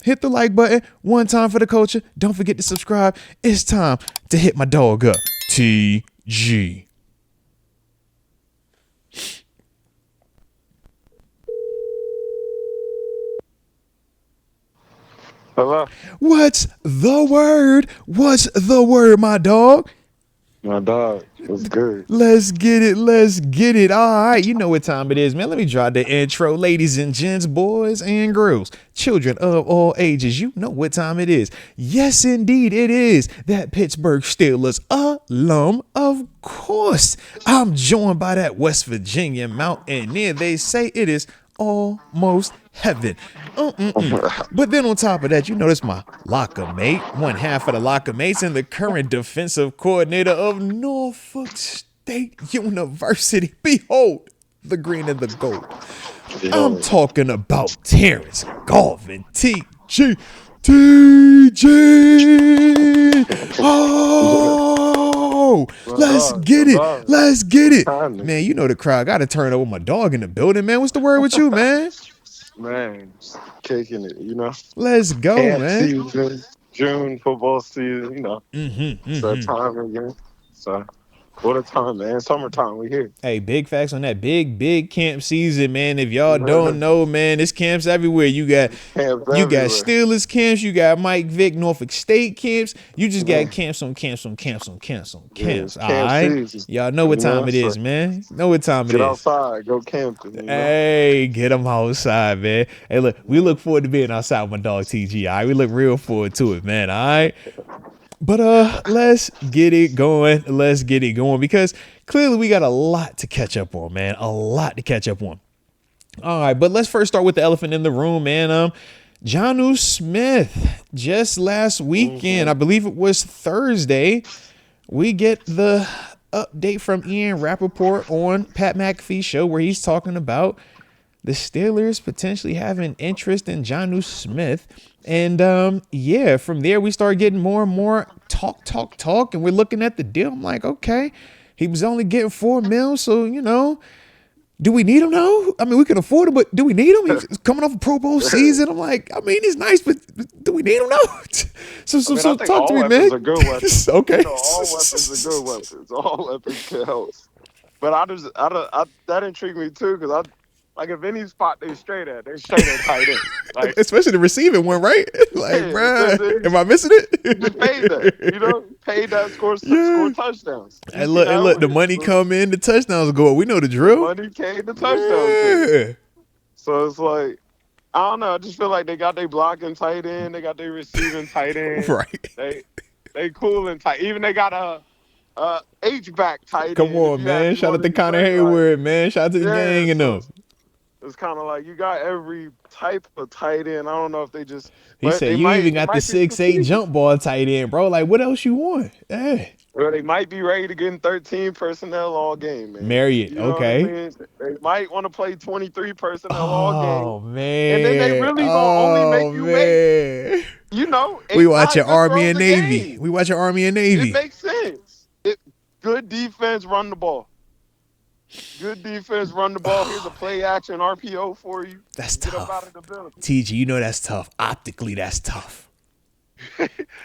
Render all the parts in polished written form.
hit the like button one time for the culture. Don't forget to subscribe. It's time to hit my dog up. TG. Hello? What's the word? What's the word, my dog? My dog. What's good? Let's get it. Let's get it. All right. You know what time it is, man. Let me draw the intro. Ladies and gents, boys and girls, children of all ages. You know what time it is. Yes, indeed, it is that Pittsburgh Steelers alum. Of course, I'm joined by that West Virginia mountaineer. They say it is almost heaven. But then on top of that, you notice my locker mate, one half of the locker mates, and the current defensive coordinator of Norfolk State University. Behold, the green and the gold. I'm talking about Terence Garvin, TG. Oh, let's get it. Let's get it. Man, you know the crowd got to turn over my dog in the building, man. What's the word with you, man? Man, kicking it, you know. Let's go, man. Season, June football season, you know. It's that time again. So, what a time, man. Summertime, we here. Hey, big facts on that. Big camp season, man. If y'all don't know, man, there's camps everywhere. You got Steelers camps. You got Mike Vick, Norfolk State camps. You just got camps on camps. All right? Season. Y'all know what time it is, man. Know what time it is. Get outside. Go camping. You know? Hey, get them outside, man. Hey, look, we look forward to being outside with my dog TG. All right? We look real forward to it, man. All right? But let's get it going. Let's get it going because clearly we got a lot to catch up on, man. A lot to catch up on. All right, but let's first start with the elephant in the room, man. Jonnu Smith, just last weekend, I believe it was Thursday, we get the update from Ian Rappaport on Pat McAfee's show where he's talking about the Steelers potentially having interest in Jonnu Smith. And from there we start getting more and more talk, and we're looking at the deal. I'm like, okay, he was only getting $4 million, so do we need him now? I mean, we can afford him, but do we need him? He's coming off a Pro Bowl season. I'm like, I mean, he's nice, but do we need him now? So talk to me, man. Are good weapons. Okay, all weapons are good weapons. All weapons can help. But I that intrigued me too because like if any spot they straight at tight end. Like, especially the receiving one, right? Like, bruh, am I missing it? Just paid that, paid that, score touchdowns. Hey, look, the money come in, the touchdowns go up. We know the drill. Money came, the touchdowns came. So it's like, I don't know. I just feel like they got their blocking tight end, they got their receiving tight end. Right. They cool and tight. Even they got a H-back tight end. Come on, man. Shout out to Connor Hayward, man. Shout out to the gang and them. It's kind of like you got every type of tight end. I don't know if they just. He said you even got the 6'8" jump ball tight end, bro. Like, what else you want? Hey. Well, they might be ready to get in 13 personnel all game, man. Marriott, okay. What I mean? They might want to play 23 personnel all game. Oh, man. And then they really gonna only make you wait. We watching Army and Navy. We watching Army and Navy. It makes sense. Good defense, run the ball. Good defense, run the ball. Here's a play action RPO for you. That's tough. TG, that's tough. Optically, that's tough.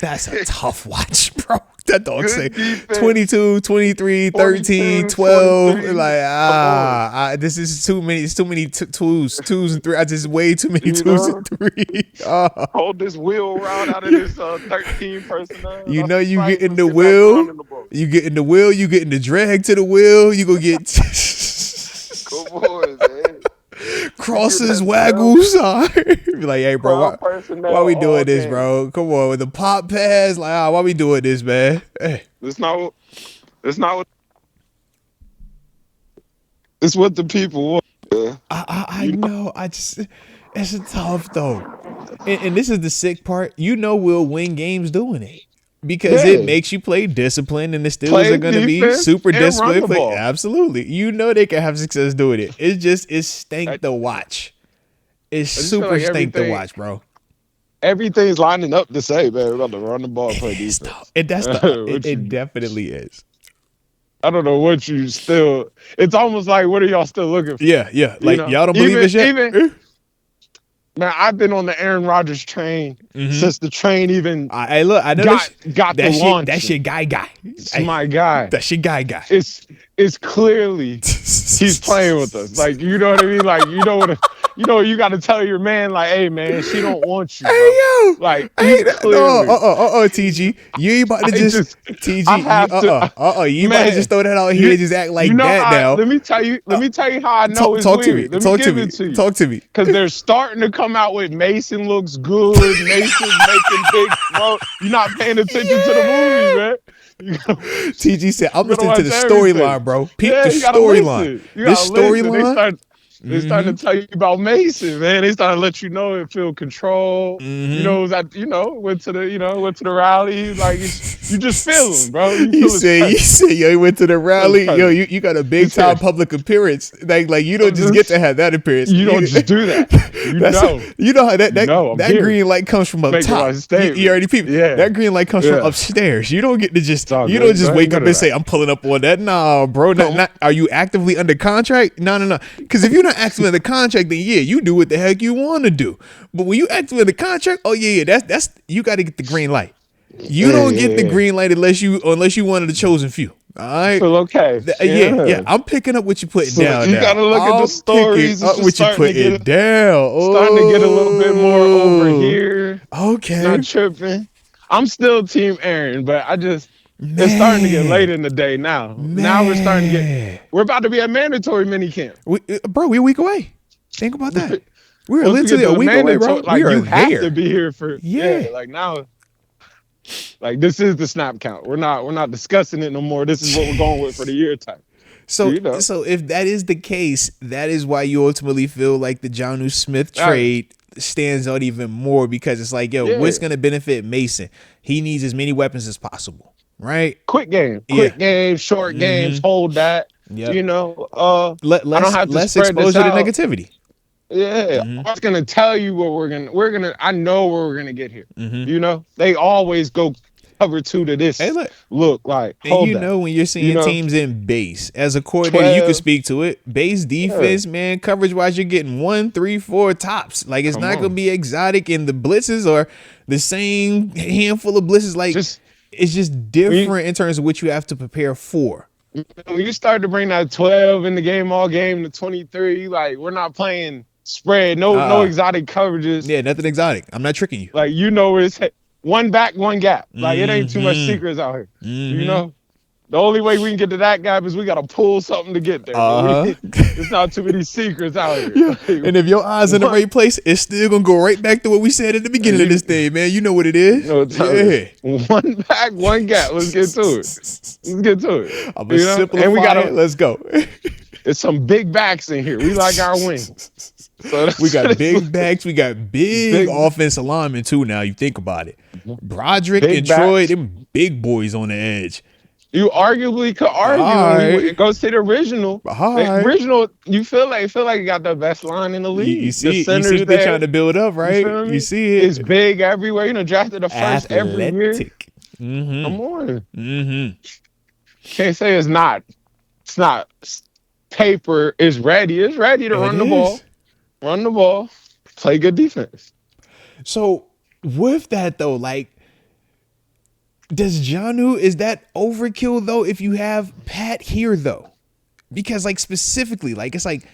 That's a tough watch, bro. That dog say 22, 23, 13, 12. Like, this is too many. It's too many twos and threes. I just way too many twos and threes. Hold this wheel around out of this 13 personnel. You get in the wheel. You get in the wheel. You get in the drag to the wheel. You go get. Come on, man. Crosses, waggles. Be like, hey, bro, why we doing this, bro? Come on, with the pop pass. Like, why we doing this, man? Hey. It's not what. It's what the people want. I know. It's tough though, and this is the sick part. We'll win games doing it. Because it makes you play discipline, and the Steelers are going to be super disciplined. Absolutely. They can have success doing it. It's stank to watch. It's super stank to watch, bro. Everything's lining up to say, man, we're about to run the ball and play defense. It definitely is. I don't know what you still – it's almost like, what are y'all still looking for? Yeah. Like, y'all don't believe this yet? Man, I've been on the Aaron Rodgers train since the train even Hey, look, I know got the launch. That's your guy. It's Hey, my guy. That's your guy. It's clearly he's playing with us. Like, you know what I mean? Like, you got to tell your man, like, hey man, she don't want you. Bro. Hey yo, like, hey, clearly. TG, you ain't about to just TG. You man, about to just throw that out here and just act like that now. Let me tell you how I know it's weird. Talk to me. Because they're starting to come out with Mason looks good. Mason's making big throw. You're not paying attention to the movie, man. TG said, I'm listening to the storyline, bro. Peep the storyline. This storyline. They starting to tell you about Mason, man. They starting to let you know it feel control. Went to the rally. Like you just feel him, bro. You said, yo, he went to the rally. Yo, you got a big time public appearance. Like you don't just get to have that appearance. You don't just do that. You know how that green light comes from up top. You already peeped. Yeah. That green light comes from upstairs. You don't get to just wake up and say, I'm pulling up on that. Nah, bro. Are you actively under contract? No. Because if you're not actively under contract, then yeah, you do what the heck you want to do. But when you actively under contract, that's you got to get the green light. You don't get the green light unless you one of the chosen few. All right. Feel okay. Yeah. I'm picking up what you're putting down. You gotta look at the stories. Up what you putting down. Starting to get a little bit more over here. Okay. Not tripping. I'm still Team Aaron, but it's starting to get late in the day now. Now we're about to be at mandatory minicamp. We're a week away. Think about that. We're literally a week away, bro. Like, you have to be here for like now. Like, this is the snap count. We're not discussing it no more. This is what we're going with for the year type. So if that is the case, that is why you ultimately feel like the Jonnu Smith trade stands out even more, because it's like, what's going to benefit Mason? He needs as many weapons as possible, right? Quick game, short games, hold that. Yep. I don't have to less exposure to negativity. Yeah, I was gonna tell you what I know where we're gonna get here. They always go cover two to this. Hey, look like, and when you're seeing teams in base, as a coordinator, you can speak to it. Base defense, man, coverage wise, you're getting 1, 3, 4 tops. Like, it's not gonna be exotic, and the blitzes are the same handful of blitzes. Like, it's just different in terms of what you have to prepare for. When you start to bring that 12 in the game, all game to 23, like, we're not playing spread, no exotic coverages. Yeah, nothing exotic. I'm not tricking you. Like, it's one back, one gap. Like, it ain't too much secrets out here. The only way we can get to that gap is we got to pull something to get there. It's not too many secrets out here. Yeah. And if your eyes in the right place, it's still going to go right back to what we said at the beginning of this thing, man. You know what it is. One back, one gap. Let's get to it. I'm going to simplify it. Let's go. There's some big backs in here. We like our wings. So we got big backs. We got big offensive linemen, too, now you think about it. Broderick and Troy, them big boys on the edge. You arguably could argue. It goes to the original. The original, you feel like you got the best line in the league. You see what they're trying to build up, right? You see it. It's big everywhere. Drafted the first every year. Mm-hmm. Come on. Mm-hmm. Can't say it's not. It's not. Paper is ready. It's ready to run the ball. Run the ball. Play good defense. So with that though, like, does Jonnu, is that overkill though if you have Pat here though? Because like specifically, like, it's like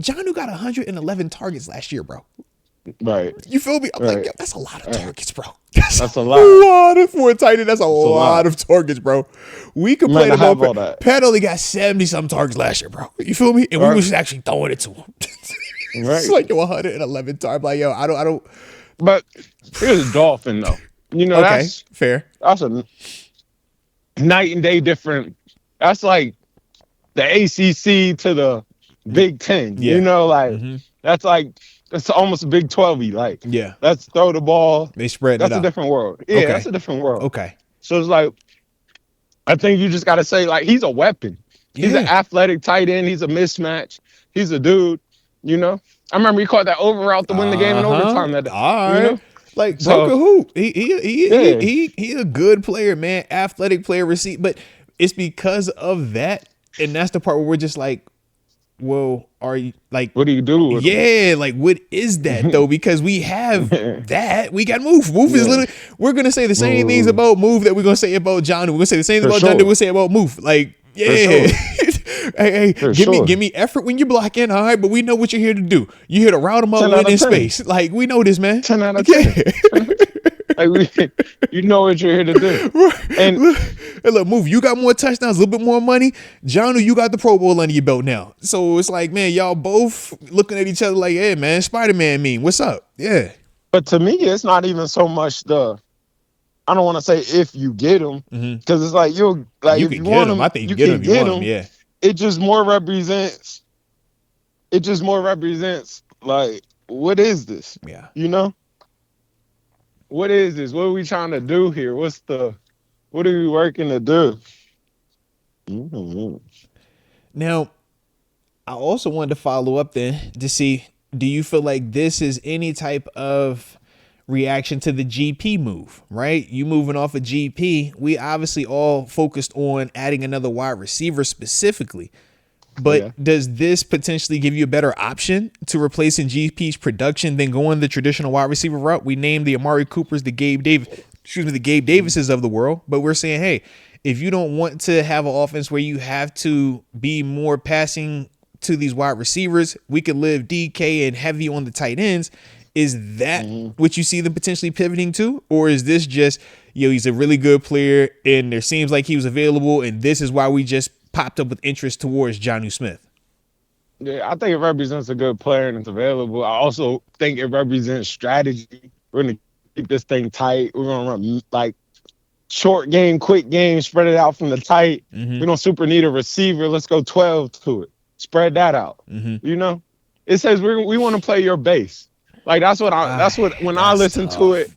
Jonnu got 111 targets last year, bro. Right. You feel me? I'm like, yo, that's a lot of targets, bro. That's a lot for a tight end. That's a lot of targets, bro. We complain about that. Pat only got 70-something targets last year, bro. You feel me? And we was actually throwing it to him. It's like, 111 targets. Like, yo, I don't. But here's a Dolphin though. That's fair. That's a night and day different. That's like the ACC to the Big Ten. Yeah. That's almost a Big 12-y. Like, let's throw the ball. They spread it out. That's a different world. Yeah, that's a different world. Okay. So it's like, I think you just got to say, like, he's a weapon. He's an athletic tight end. He's a mismatch. He's a dude, I remember he caught that over route to win the game in overtime. All right. Like, broke a hoop. He a good player, man. Athletic player, receipt. But it's because of that. And that's the part where we're just like, well, are you like, What do you do with them? yeah, like what is that though? Because we have that. We got Move. Move is literally, we're gonna say the same things about Move that we're gonna say about Jonnu. We're gonna say the same thing about Jonnu we'll say about Move. Like, yeah. Hey, give me effort when you're blocking, all right? But we know what you're here to do. You're here to route them up, win in space. Like, we know this, man. 10 out of 10. Like, you know what you're here to do. And look, Move, you got more touchdowns, a little bit more money. Jonnu, you got the Pro Bowl under your belt now. So it's like, man, y'all both looking at each other like, hey, man, Spider-Man meme, what's up? Yeah. But to me, it's not even so much I don't want to say if you get them, because it's like you if you want them. I think you can get them. Yeah. It just more represents. Like, what is this? Yeah. You know. What is this? What are we trying to do here? What are we working to do? Now, I also wanted to follow up then to see, do you feel like this is any type of reaction to the GP move, right? You moving off of GP. We obviously all focused on adding another wide receiver specifically. But does this potentially give you a better option to replacing GP's production than going the traditional wide receiver route? We named the Amari Coopers, the Gabe Davises of the world. But we're saying, hey, if you don't want to have an offense where you have to be more passing to these wide receivers, we could live DK and heavy on the tight ends. Is that what you see them potentially pivoting to? Or is this just, he's a really good player and there seems like he was available and this is why we just popped up with interest towards Jonnu Smith? Yeah, I think it represents a good player and it's available. I also think it represents strategy. We're going to keep this thing tight. We're going to run like short game, quick game, spread it out from the tight. We don't super need a receiver. Let's go 12 to it. Spread that out. You know, it says we want to play your base. Like when I listen to it,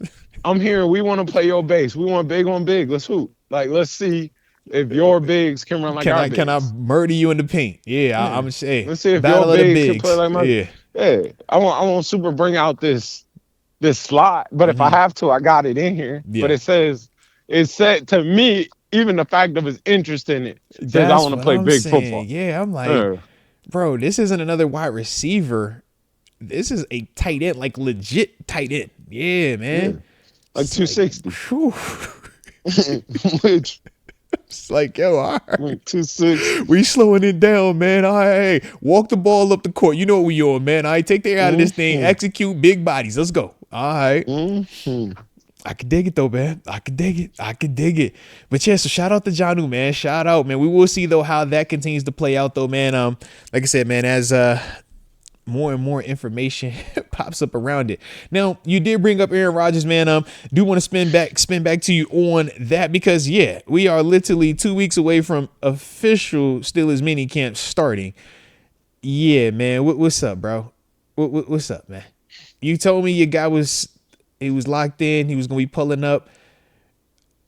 I'm hearing we want to play your base. We want big on big. Let's hoop. Like, let's see if your bigs can run like our bigs. Can I murder you in the paint? Yeah. I'm saying. Let's see if your bigs can play like my. Yeah. I want super bring out this slot, but if I have to, I got it in here. Yeah. But it said to me, even the fact of his interest in it says I want to play big football. Yeah, I'm like, bro, this isn't another wide receiver. This is a tight end, like legit tight end. Yeah, man. Yeah. Like 260. Which it's like, yo, all right. Like 260. We slowing it down, man. All right, walk the ball up the court. You know what we on, man. All right, take the air out of this thing. Execute big bodies. Let's go. All right. I could dig it though, man. I could dig it. But yeah, so shout out to Jonnu, man. Shout out, man. We will see though how that continues to play out though, man. Like I said, man, as more and more information pops up around it. Now, you did bring up Aaron Rodgers, man. Do want to spin back to you on that because we are literally 2 weeks away from official Steelers mini camp starting. Yeah, man. What's up, bro? What's up, man? You told me your guy was locked in. He was gonna be pulling up.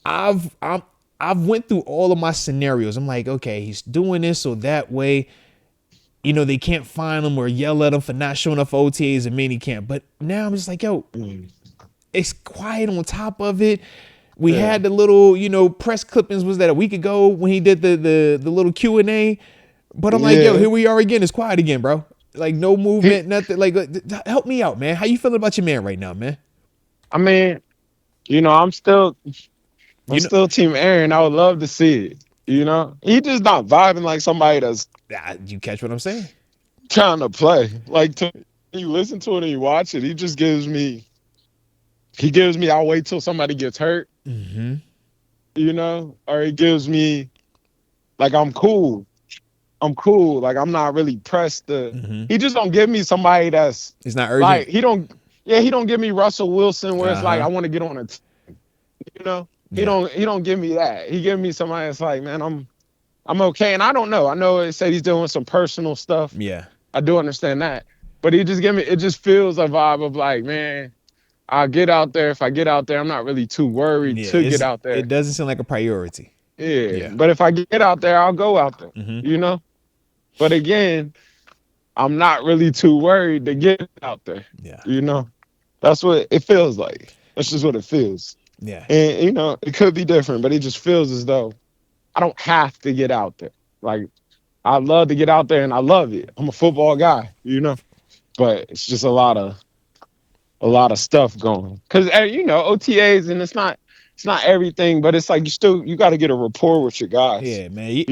I've went through all of my scenarios. I'm like, okay, he's doing this so that way, they can't find him or yell at him for not showing up for OTAs and mini camp. But now I'm just like, yo, it's quiet on top of it. We had the little, press clippings. Was that a week ago when he did the little Q&A? But I'm like, yo, here we are again. It's quiet again, bro. Like no movement, nothing. Like, help me out, man. How you feeling about your man right now, man? I mean, I'm still Team Aaron. I would love to see it. He just not vibing like somebody that's. You catch what I'm saying? Trying to play. Like, you listen to it and you watch it, he just gives me. I'll wait till somebody gets hurt. Or he gives me, like, I'm cool. Like, I'm not really pressed to. He just don't give me somebody that's. It's not urgent. Like, he don't give me Russell Wilson where it's like I want to get on a team. He don't give me that. He give me somebody that's like, man, I'm okay. And I don't know. I know it said he's doing some personal stuff. Yeah. I do understand that. But he just it just feels a vibe of like, man, I'll get out there. If I get out there, I'm not really too worried to get out there. It doesn't seem like a priority. Yeah. But if I get out there, I'll go out there. But again, I'm not really too worried to get out there. Yeah. That's what it feels like. That's just what it feels. Yeah. And, it could be different, but it just feels as though I don't have to get out there. Like, I love to get out there and I love it. I'm a football guy, but it's just a lot of stuff going. Because OTAs, and it's not everything, but it's like you got to get a rapport with your guys. Yeah, man.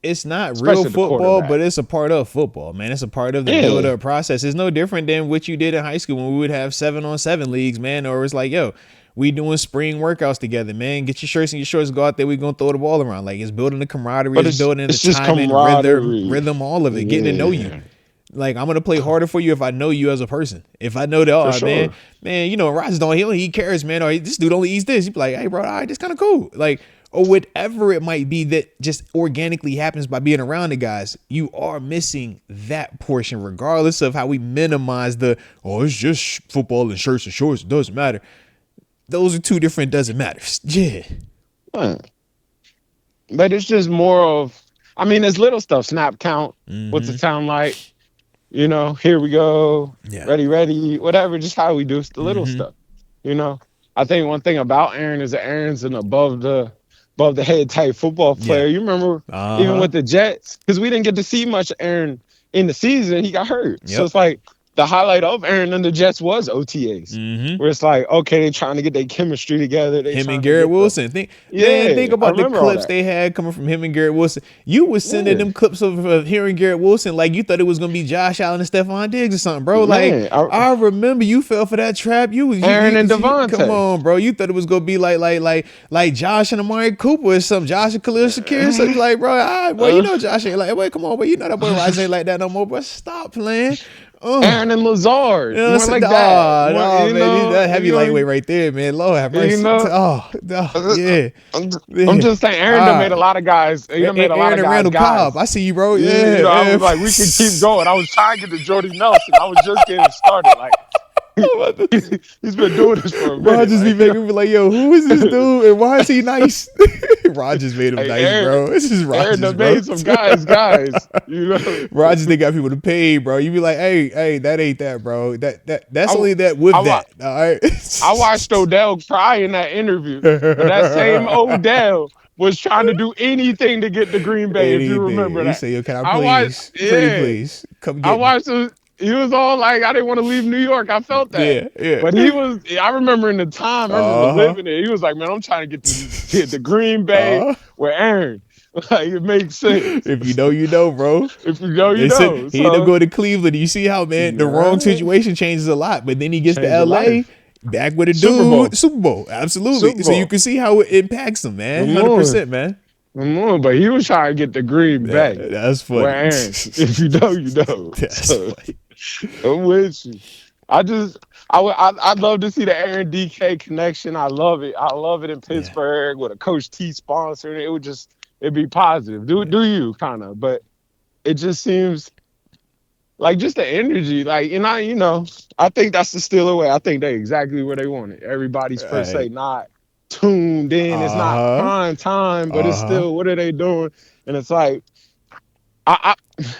It's not real Especially the football, quarterback. but it's a part of football, man. It's a part of the build Yeah, up process. It's no different than what you did in high school when we would have 7-on-7 leagues, man. Or it's like, yo, we doing spring workouts together, man. Get your shirts and your shorts, go out there. We gonna throw the ball around. Like it's building the camaraderie, but it's it's building the it's just timing, rhythm, camaraderie. rhythm, all of it, getting to know you. Yeah, Like I'm gonna play harder for you if I know you as a person. If I know that, for oh sure. man, Rodgers don't he only eat carrots, man, or this dude only eats this. You be like, hey, bro, all right, this kind of cool. Like, or whatever it might be that just organically happens by being around the guys. You are missing that portion, regardless of how we minimize it's just football and shirts and shorts. It doesn't matter. Those are two different doesn't matters. Yeah. Huh. But it's just more of, it's little stuff. Snap count. What's the time like? Here we go. Yeah. Ready, whatever. Just how we do. It's the little stuff. I think one thing about Aaron is that Aaron's an above the head type football player. Yeah. You remember even with the Jets, because we didn't get to see much Aaron in the season. He got hurt. So Yep. it's like the highlight of Aaron and the Jets was OTAs, where it's like, okay, they're trying to get their chemistry together. Him and Garrett Wilson. Think about the clips they had coming from him and Garrett Wilson. You was sending them clips of hearing Garrett Wilson like you thought it was gonna be Josh Allen and Stephon Diggs or something, bro. Man, like I remember you fell for that trap. Aaron and Devontae. Come on, bro. You thought it was gonna be like Josh and Amari Cooper or something. Josh and Khalil Shakir or something. Like, bro, all right, boy, Josh ain't like. Wait, come on, boy. You know that boy Rodgers ain't like that no more, bro. Stop playing. Aaron and Lazard. You know, like that. No, man, that heavy lightweight right there, man. Lord have mercy. Yeah. I'm just saying, Aaron done made a lot of guys. He done made a lot of guys. Randall Cobb. I see you, bro. Yeah. I was like, we can keep going. I was trying to get to Jordy Nelson. I was just getting started. Like, he's been doing this for a minute. Rodgers be making me like, yo, who is this dude and why is he nice? Rodgers made him nice, Aaron, bro. This is Rodgers, Aaron bro. made some guys. Rodgers, they got people to pay, bro. You be like, hey, that ain't that, bro. That's only that with that. All right. I watched Odell cry in that interview. But that same Odell was trying to do anything to get to Green Bay. If you remember that. He said, yo, can I please, please come get me. I watched him. He was all like, I didn't want to leave New York. I felt that. Yeah. But I remember in the time, I remember living it. He was like, man, I'm trying to get to Green Bay with Aaron. Like, it makes sense. If you know, you know, bro. If you know, you know. He ended up going to Cleveland. You see how, man, the wrong situation changes a lot. But then he gets to LA, back with a dude. Super Bowl. Absolutely. Super Bowl. So you can see how it impacts him, man. 100%, man. But he was trying to get to Green Bay. That's funny. Aaron, if you know, you know. That's funny. I'm with you. I'd love to see the Aaron DK connection. I love it. I love it in Pittsburgh with a Coach T sponsor. It'd be positive. Do you kind of? But it just seems like just the energy. Like, I think that's the Steeler way. I think they're exactly where they want it. Everybody's per se not tuned in. It's not prime time, but it's still, what are they doing? And it's like,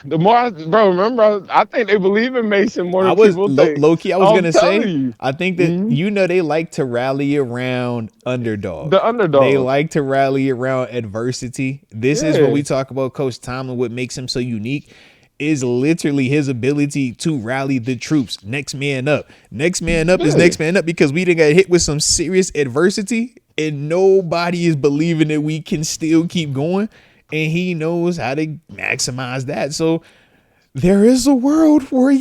the more remember, I think they believe in Mason more than people think. Low key, I was gonna say, I think that they like to rally around underdog. The underdog. They like to rally around adversity. This is what we talk about Coach Tomlin. What makes him so unique is literally his ability to rally the troops. Next man up. Next man up is next man up, because we done got hit with some serious adversity and nobody is believing that we can still keep going. And he knows how to maximize that. So there is a world where,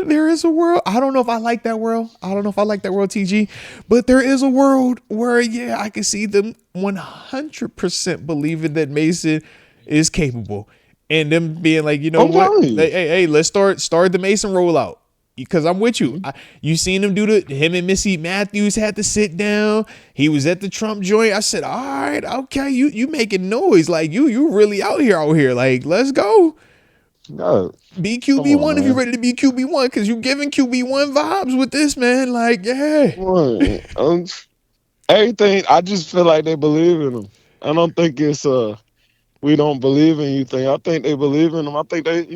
there is a world. I don't know if I like that world. TG. But there is a world where, I can see them 100% believing that Mason is capable. And them being like, you know what? Hey, let's start the Mason rollout. Because I'm with you. You seen him him and Missy Matthews had to sit down. He was at the Trump joint. I said, all right, okay, you making noise. Like, you really out here. Like, let's go. No. Be QB1 if you're ready to be QB1, because you giving QB1 vibes with this, man. Like, everything, I just feel like they believe in him. I don't think it's we don't believe in you thing. I think they believe in him. I think they,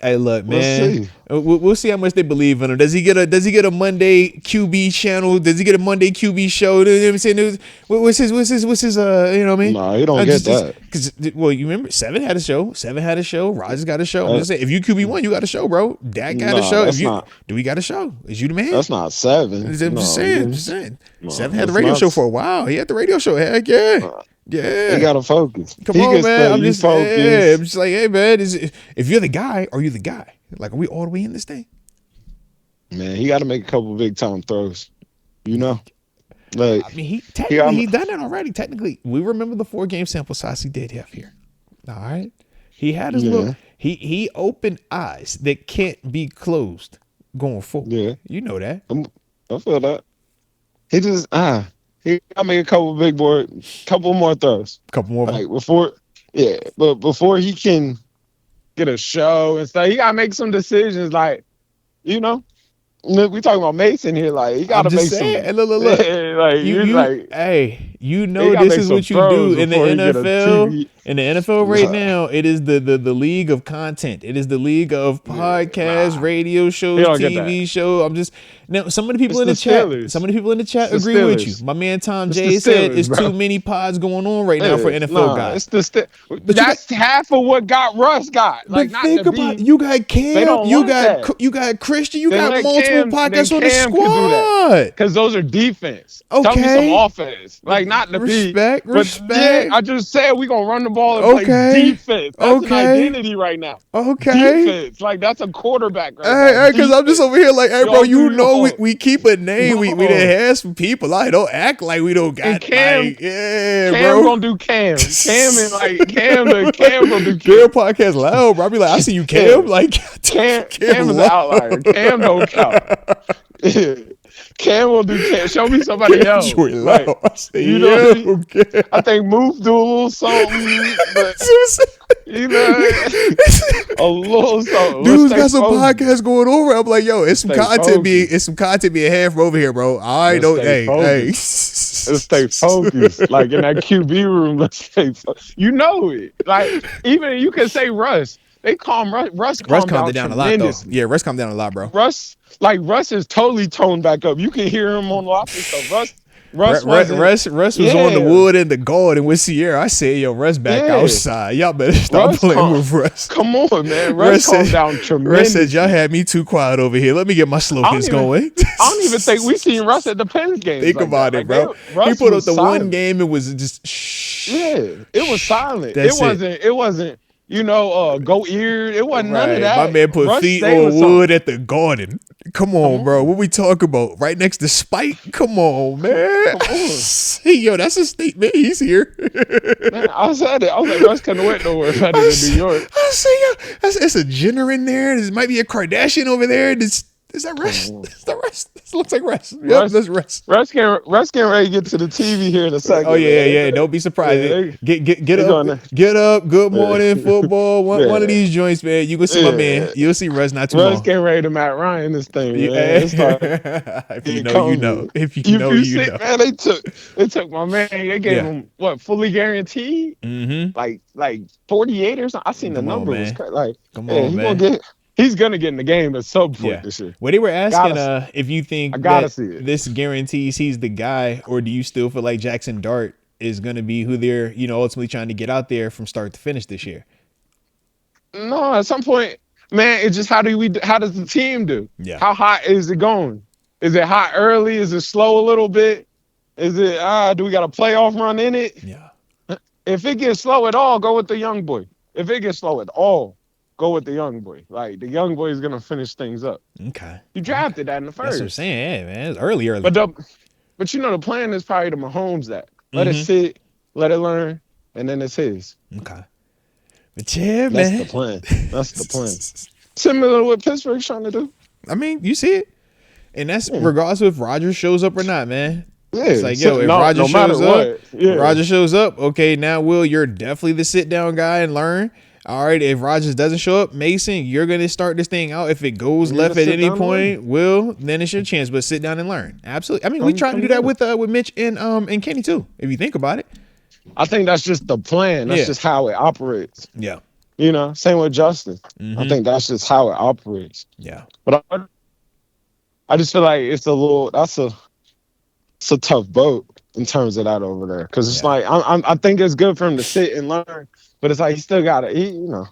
Hey, look, man. We'll We'll see how much they believe in him. Does he get a Monday QB channel? Does he get a Monday QB show? You know what I'm saying? What's his you know what I mean? No, he don't get that. Because well, you remember Seven had a show. Rodgers got a show. I'm just saying, if you QB1, you got a show, bro. Dak got a show. Do we got a show? Is you the man? That's not Seven. I'm just saying. No, Seven had the radio show for a while. He had the radio show. Heck yeah. Yeah, you gotta focus. Come on, man. I'm just like, hey, man. If you're the guy, are you the guy? Like, are we all the way in this thing? Man, he got to make a couple big time throws. You know, like I mean, he's done that already. Technically, we remember the 4-game sample size he did have here. All right, he had his little. He opened eyes that can't be closed going forward. Yeah, you know that. I feel that. He just he got to make a couple couple more throws. Couple more. Like but before he can get a show and stuff, he got to make some decisions. Like, you know, we talking about Mason here. Like, he got to make some. Look. You know this is what you do in the NFL. In the NFL right now, it is the league of content. It is the league of podcasts, radio shows, TV show. I'm just now. Some of the people in the chat agree with you. My man Tom J said it's too many pods going on right now for NFL guys. That's half of what got Russ got. Like, but think about you got Cam, you got Christian, you got multiple podcasts on the squad. Because those are defense. Okay. Tell me some offense. Like, not the respect. Yeah, I just said we gonna run the ball and play defense. That's an identity right now. Okay. Defense. Like, that's a quarterback right now. Because I'm just over here like, hey, bro, you know we keep a name. We done had some people. I don't act like we don't got Cam, like, yeah, Cam bro. gonna do Cam. Cam gonna do Cam. Cam podcast loud, bro. I be like, I see you, Cam. Like, Cam is an outlier. Cam don't count. Cam will do Cam. Show me somebody else. Like, you know, I think Move do a little something, but you know, a little something. Dude's got some podcasts going over. I'm like, yo, it's some content being had from over here, bro. I don't. Hey. Let's stay focused. Like in that QB room, let's stay. You know it. Like even you can say Russ. They calm Russ calmed down a lot, though. Yeah, Russ calmed down a lot, bro. Russ is totally toned back up. You can hear him on the offense. So Russ was on the wood and the garden with Sierra. I said, yo, Russ back outside. Y'all better stop playing with Russ. Come on, man. Russ calmed down tremendously. Russ said, y'all had me too quiet over here. Let me get my slogans going. I don't even think we seen Russ at the Pens game. Think about it, bro. He put up the one game. It was just shh. Yeah, it was silent. It wasn't. You know, go eared. It wasn't none of that. My man put feet on wood at the garden. Come on, bro. What we talking about? Right next to Spike? Come on, man. Come on. Yo, that's a statement. He's here. Man, I said it. I was like, Russ couldn't wait nowhere if I was in New York. I say, yo, it's a Jenner in there. There might be a Kardashian over there. Is that Russ? Is that Russ? This looks like Russ. Yep, that's Russ. Russ can't ready to get to the TV here in a second. Oh yeah. Don't be surprised. Get up. Good morning, football. One of these joints, man. You can see my man. You'll see Russ not too long. Russ getting ready to Matt Ryan this thing. Man. If you know, you know. If you know, you know. Man, they took my man. They gave him what, fully guaranteed? Mm-hmm. Like 48 or something. I seen the number was like. Come on, man. He's gonna get in the game at some point this year. Well, they were asking if you think this guarantees he's the guy, or do you still feel like Jackson Dart is gonna be who they're ultimately trying to get out there from start to finish this year? No, at some point, man, it's just how does the team do? Yeah. How hot is it going? Is it hot early? Is it slow a little bit? Is it do we got a playoff run in it? Yeah. If it gets slow at all, go with the young boy. If it gets slow at all, go with the young boy. Like, the young boy is going to finish things up. Okay. You drafted that in the first. That's what I'm saying. Yeah, man. It's early. But the plan is probably the Mahomes that. Let it sit, let it learn, and then it's his. Okay. But yeah, man. That's the plan. Similar to what Pittsburgh's trying to do. I mean, you see it. And that's regardless of if Rodgers shows up or not, man. Yeah. It's like, yo, if Rodgers shows up, okay, now, Will, you're definitely the sit-down guy and learn. All right, if Rodgers doesn't show up, Mason, you're going to start this thing out. If it goes left at any point, Will, then it's your chance. But sit down and learn. Absolutely. I mean, we tried to do that with Mitch and Kenny, too, if you think about it. I think that's just the plan. That's just how it operates. Yeah. You know, same with Justin. I think that's just how it operates. Yeah. But I just feel like it's a tough boat in terms of that over there. Because it's like I think it's good for him to sit and learn, but it's like he still got to, you know.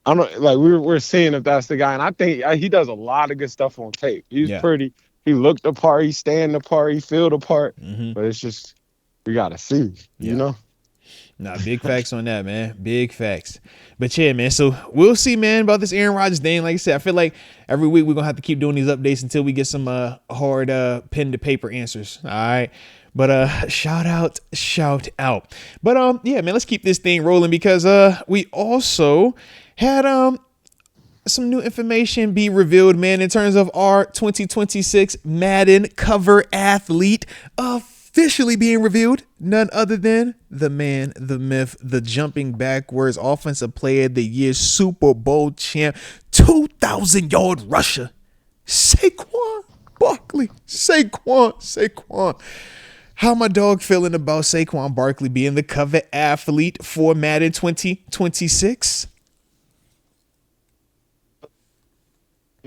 I don't like we're seeing if that's the guy, and I think he does a lot of good stuff on tape. He's pretty. He looked the part. He stand the part. He feel the part. But it's just we gotta see. You know. Nah, big facts on that, man. Big facts. But yeah, man. So we'll see, man, about this Aaron Rodgers thing. Like I said, I feel like every week we're gonna have to keep doing these updates until we get some hard pen to paper answers. All right. But shout out. But yeah, man, let's keep this thing rolling because we also had some new information be revealed, man, in terms of our 2026 Madden cover athlete officially being revealed. None other than the man, the myth, the jumping backwards offensive player of the year, Super Bowl champ, 2,000-yard rusher, Saquon Barkley. Saquon. How my dog feeling about Saquon Barkley being the cover athlete for Madden 2026?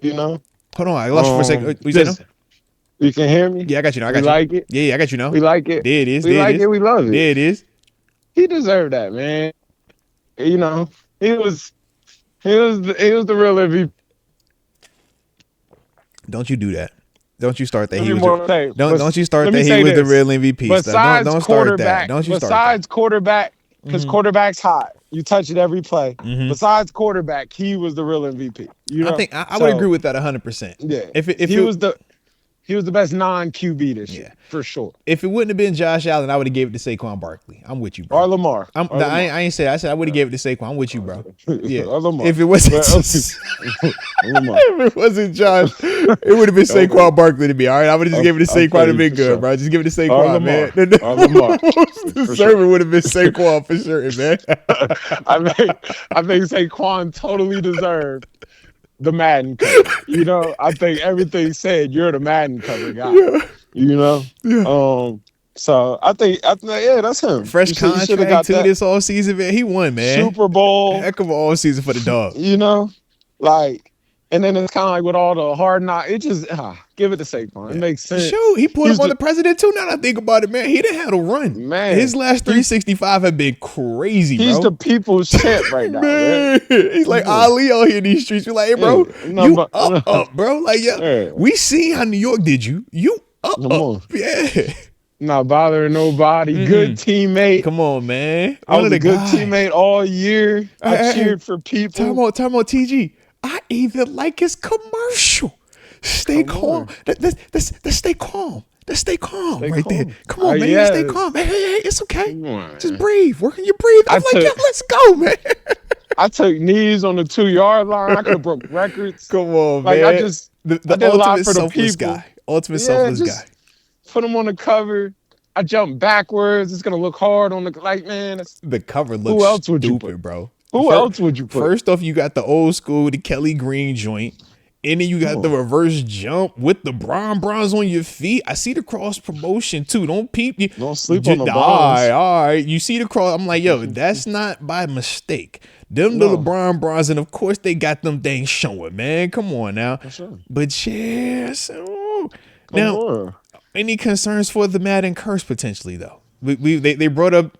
You know? Hold on, I lost you for a second. You said no? You can hear me? Yeah, I got you now. We like it? Yeah, I got you now. We like it. There it is. We like it. We love it. There it is. He deserved that, man. You know, he was the real MVP. Don't you do that. Don't you start that. Don't you start that he was the real MVP. Besides don't start that. Don't you start besides quarterback, because quarterback's hot. You touch it every play. Besides quarterback, he was the real MVP. You know? I think I would agree with that 100%. Yeah. He was the best non-QB this year, for sure. If it wouldn't have been Josh Allen, I would have gave it to Saquon Barkley. I'm with you, bro. Or Lamar. I ain't say that. I said I would have gave it to Saquon. I'm with you, bro. Yeah. Or Lamar. If it wasn't if it wasn't Josh, it would have been Saquon Barkley to me. All right, I would have just gave it to Saquon to be good, bro. Just give it to Saquon, man. Or Lamar. Deserving would have been Saquon for sure, man. I think Saquon totally deserved the Madden cover. You know, I think everything said you're the Madden cover guy. Yeah. You know? Yeah. So I think yeah, that's him. Fresh contract too this all season, man. He won, man. Super Bowl. Heck of all season for the dog. You know? Like, and then it's kind of like with all the hard knock, it just give it to Saquon. It makes sense. Shoot, he put him on the president too. Now that I think about it, man, he done had a run. Man, his last 365 have been crazy, bro. He's the people's champ right now, man. He's like Ali out here in these streets. We're like, hey, bro, you up, bro. Like, we see how New York did you. You up. Yeah. Not bothering nobody. Good teammate. Come on, man. I was a good teammate all year. I cheered for people. Time out, TG. I even like his commercial. Stay calm. Let's stay calm. Let's stay calm right there. Come on, man. Stay calm. Hey, it's okay. Just breathe. Working your breathe. I'm like, let's go, man. I took knees on the 2-yard line. I could have broke records. Come on, man. I did a lot for the people. Ultimate selfless guy. Put him on the cover. I jumped backwards. It's gonna look hard on man. The cover looks stupid, bro. Who else would you put? First off, you got the old school, the Kelly Green joint. And then you got the reverse jump with the bronze on your feet. I see the cross promotion too. Don't peep. Don't sleep on the bronze. All right. You see the cross. I'm like, yo, that's not by mistake. Them little bronze, and of course they got them things showing, man. Come on now. Sure. But yeah, now, any concerns for the Madden curse potentially though? They brought up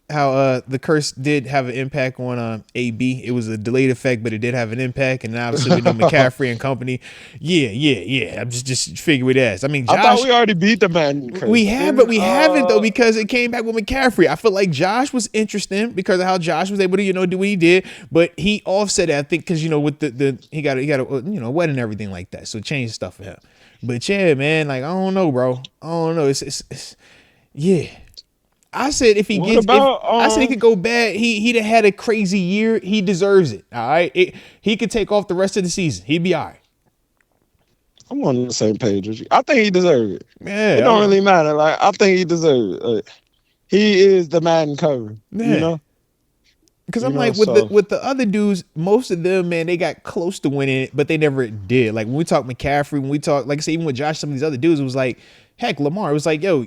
how the curse did have an impact on AB. It was a delayed effect, but it did have an impact. And obviously we know McCaffrey and company. Yeah. I'm just figuring that. I mean, Josh, I thought we already beat the Madden curse. We have, but we haven't though, because it came back with McCaffrey. I feel like Josh was interesting because of how Josh was able to, do what he did, but he offset it, I think, because with he got a wedding and everything like that, so it changed stuff for him. But yeah, man, like I don't know, bro. I don't know. It's yeah. I said if he I said he could go bad. He'd have had a crazy year. He deserves it. All right, he could take off the rest of the season. He'd be all right. I'm on the same page with you. I think he deserves it. Yeah, it don't really matter. Like I think he deserves it. He is the Madden cover. Yeah. Because I'm like with the other dudes, most of them, man, they got close to winning it, but they never did. Like when we talk McCaffrey, when we talk, like I say, even with Josh, some of these other dudes, it was like, heck, Lamar. It was like, yo,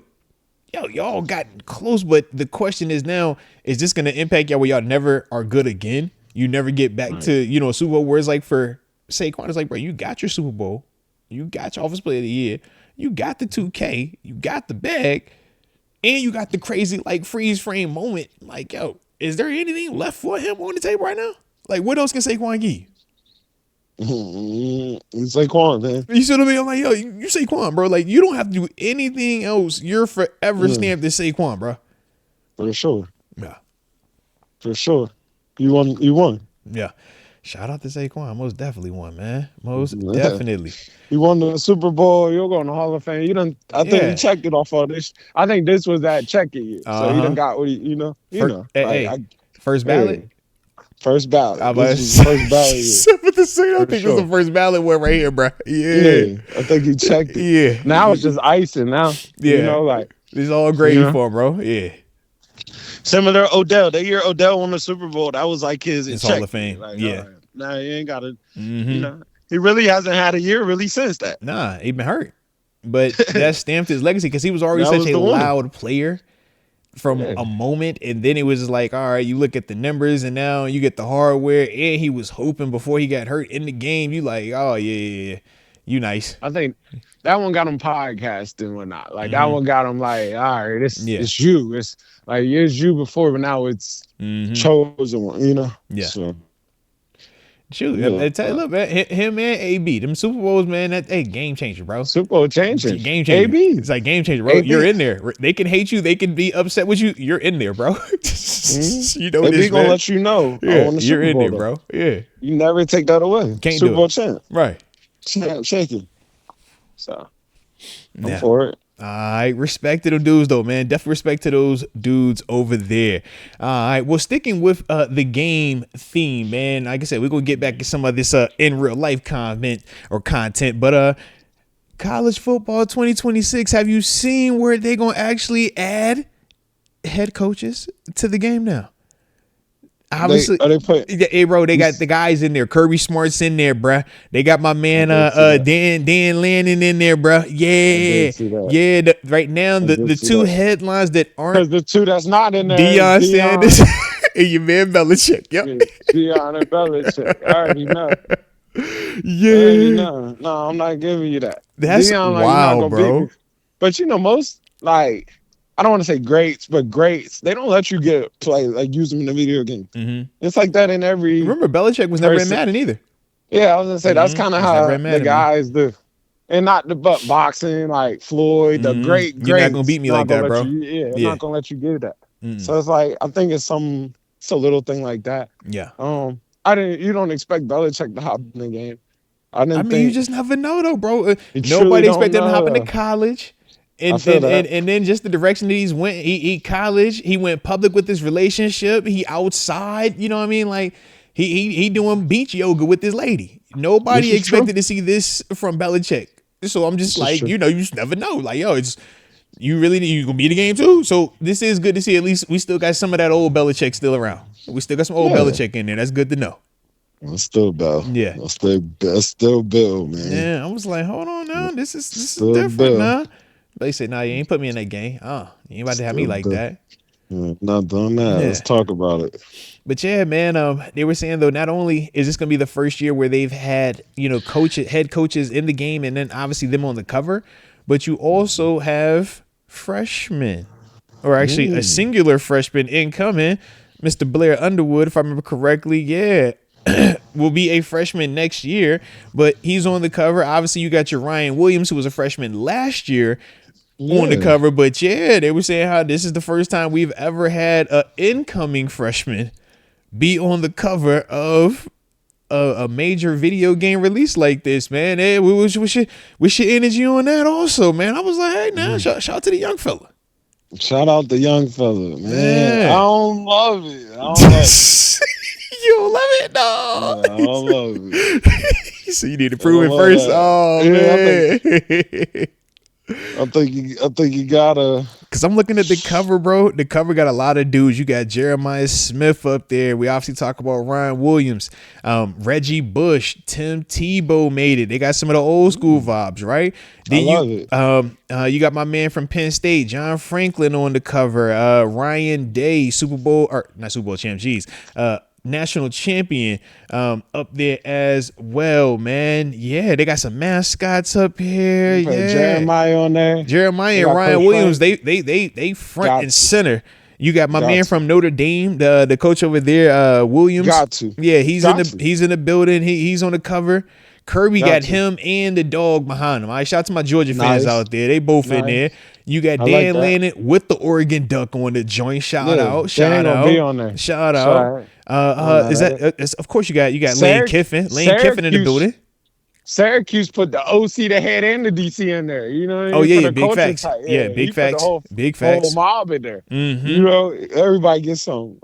y'all got close, but the question is now, is this going to impact y'all where y'all never are good again? You never get back to, a Super Bowl where it's like for Saquon, it's like, bro, you got your Super Bowl. You got your Offensive Player of the Year. You got the 2K. You got the bag. And you got the crazy, like, freeze frame moment. Like, yo, is there anything left for him on the table right now? Like, what else can Saquon give you? Saquon, man. You see what I mean? I'm like, yo, you Saquon, bro. Like, you don't have to do anything else. You're forever stamped as Saquon, bro. For sure. Yeah. For sure. You won. Yeah. Shout out to Saquon. Most definitely won, man. Most definitely. You won the Super Bowl. You're going to Hall of Fame. I think you checked it off of this. I think this was that checking year. So you done got what First ballot. First ballot. First ballot. I think it was the first ballot one right here, bro. Yeah. I think you checked it. Yeah. Now it's just icing now. Yeah. It's all gravy for him, bro. Yeah. Similar Odell. That year Odell won the Super Bowl, that was like his Hall of Fame. Like, yeah. Nah, he ain't got it. He really hasn't had a year really since that. Nah, he been hurt. But that stamped his legacy because he was already such a loud player from a moment. And then it was just like, all right, you look at the numbers and now you get the hardware. And he was hooping before he got hurt in the game. You like, oh, yeah. You nice. I think that one got him podcasting and whatnot. Like, that one got him like, all right, it's you. It's like, it's you before, but now it's chosen one, Yeah. So. Shoot, I tell you, look, man, him and AB, them Super Bowls, man, game changer, bro. Super Bowl changer. Game changer. AB. It's like game changer, bro. AB. You're in there. They can hate you. They can be upset with you. You're in there, bro. You know this, gonna let you know. Yeah, you're in there, bro. Yeah. You never take that away. Can't Super do Bowl it. champ. Right. Champ, shaking. So, I'm for it. I respect to them dudes, though, man. Definitely respect to those dudes over there. All right. Well, sticking with the game theme, man. Like I said, we're going to get back to some of this in real life content. But college football 2026, have you seen where they're going to actually add head coaches to the game now? Obviously, hey, bro, they got the guys in there. Kirby Smart's in there, bruh. They got my man Dan Lannon in there, bruh. Yeah. Right now, the two headlines that aren't the two that's not in there. Deion Sanders and your man Belichick. Yep. Deion and Belichick. I already know. Yeah. No, I'm not giving you that. That's Deion, wild, bro. But most I don't want to say greats, but greats, they don't let you use them in the video game. It's like that in every. Remember, Belichick was never in Madden either. Yeah, I was gonna say that's kind of how the guys do, and not the boxing like Floyd, the great. You're not gonna beat me like that, bro. I'm not gonna let you get that. So it's like I think it's a little thing like that. Yeah. You don't expect Belichick to hop in the game. I mean, you just never know though, bro. Nobody expected him to hop into college. And then just the direction that he's went, he college, he went public with his relationship, he outside, you know what I mean? Like he doing beach yoga with this lady. Nobody expected to see this from Belichick. So I'm just you just never know. Like, yo, you gonna be the game too? So this is good to see. At least we still got some of that old Belichick still around. We still got some old Belichick in there. That's good to know. That's still Bill. Yeah. That's still Bill, man. Yeah, I was like, hold on now. This is different, Bill. Now. They said, nah, you ain't put me in that game. You ain't about to have me like that. Not doing that. Yeah. Let's talk about it. But yeah, man, they were saying, though, not only is this going to be the first year where they've had, head coaches in the game and then obviously them on the cover, but you also have freshmen, or actually a singular freshman incoming, Mr. Blair Underwood, if I remember correctly. Yeah. Will be a freshman next year, but he's on the cover. Obviously, you got your Ryan Williams, who was a freshman last year, on the cover. But yeah, they were saying how this is the first time we've ever had an incoming freshman be on the cover of a major video game release like this, man. Hey, what's your energy on that also, man? I was like, hey, now shout out to the young fella. Shout out the young fella, man. I don't love it. You don't love it? No. Yeah, I don't love it. So you need to prove it first. Oh, man. I think you gotta. Because I'm looking at the cover, bro. The cover got a lot of dudes. You got Jeremiah Smith up there. We obviously talk about Ryan Williams. Reggie Bush, Tim Tebow made it. They got some of the old school vibes, right? Then I love it. You got my man from Penn State, John Franklin on the cover. Ryan Day, not Super Bowl champ, national champion up there as well, man. Yeah, they got some mascots up here. Yeah, Jeremiah on there. Jeremiah and Ryan Williams. They front and center. You got my man from Notre Dame, the coach over there, Williams. Yeah, he's in the building. He's on the cover. Kirby got him and the dog behind him. All right, shout out to my Georgia fans out there. They both in there. You got Dan Lannon with the Oregon Duck on the joint. Shout out. Be on there. Shout out. Of course you got Lane Kiffin. Lane Kiffin in the building. Syracuse put the OC, the head, and the DC in there. You know what I mean? Yeah, big facts. Yeah, big facts. Big facts. Whole mob in there. Mm-hmm. You know, everybody gets some.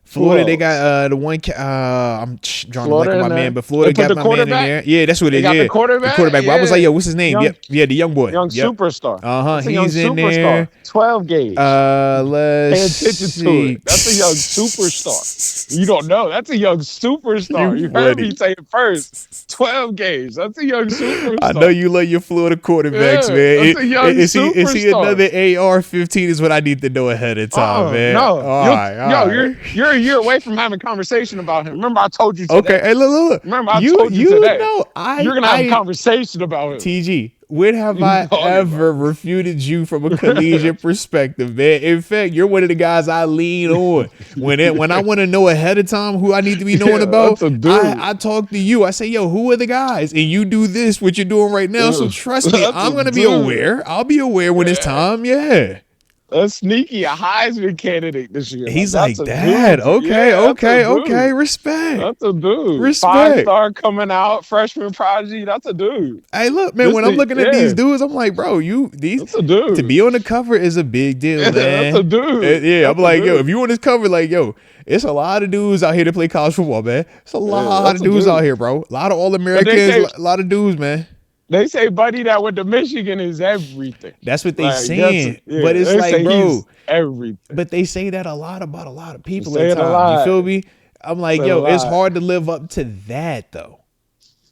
Florida, they got the one. I'm drawing like my man, but Florida got my man in there. Yeah, that's what it is. Yeah, the quarterback. But I was like, yo, what's his name? The young boy, superstar. He's in there. 12 gauge. Let's pay attention to it. That's a young superstar. You don't know. That's a young superstar. You heard me say it first. 12 gauge. That's a young superstar. I know you love your Florida quarterbacks, man. That's a young superstar. Is he another AR-15? Is what I need to know ahead of time, man. No. You're a year away from having a conversation about him. Remember I told you today. Okay, hey, look. Remember I told you today. Know, you're going to have a conversation about him. TG, when have I ever refuted you from a collegiate perspective, man? In fact, you're one of the guys I lean on. When I want to know ahead of time who I need to be knowing about, I talk to you. I say, yo, who are the guys? And you do this, what you're doing right now. So trust me, I'm going to be aware. I'll be aware when it's time. Yeah. A Heisman candidate this year. He's like that. Okay. Respect. That's a dude. Respect. 5-star coming out, freshman prodigy. That's a dude. Hey, look, man. When I'm looking at these dudes, I'm like, bro, that's a dude. To be on the cover is a big deal, man. That's a dude. I'm like, yo, if you on this cover, like, yo, it's a lot of dudes out here to play college football, man. It's a lot of dudes out here, bro. A lot of All-Americans, a lot of dudes, man. They say Buddy that went to Michigan is everything. That's what they saying. But it's like, bro, everything. But they say that a lot about a lot of people at times. You feel me? I'm like, yo, it's hard to live up to that, though.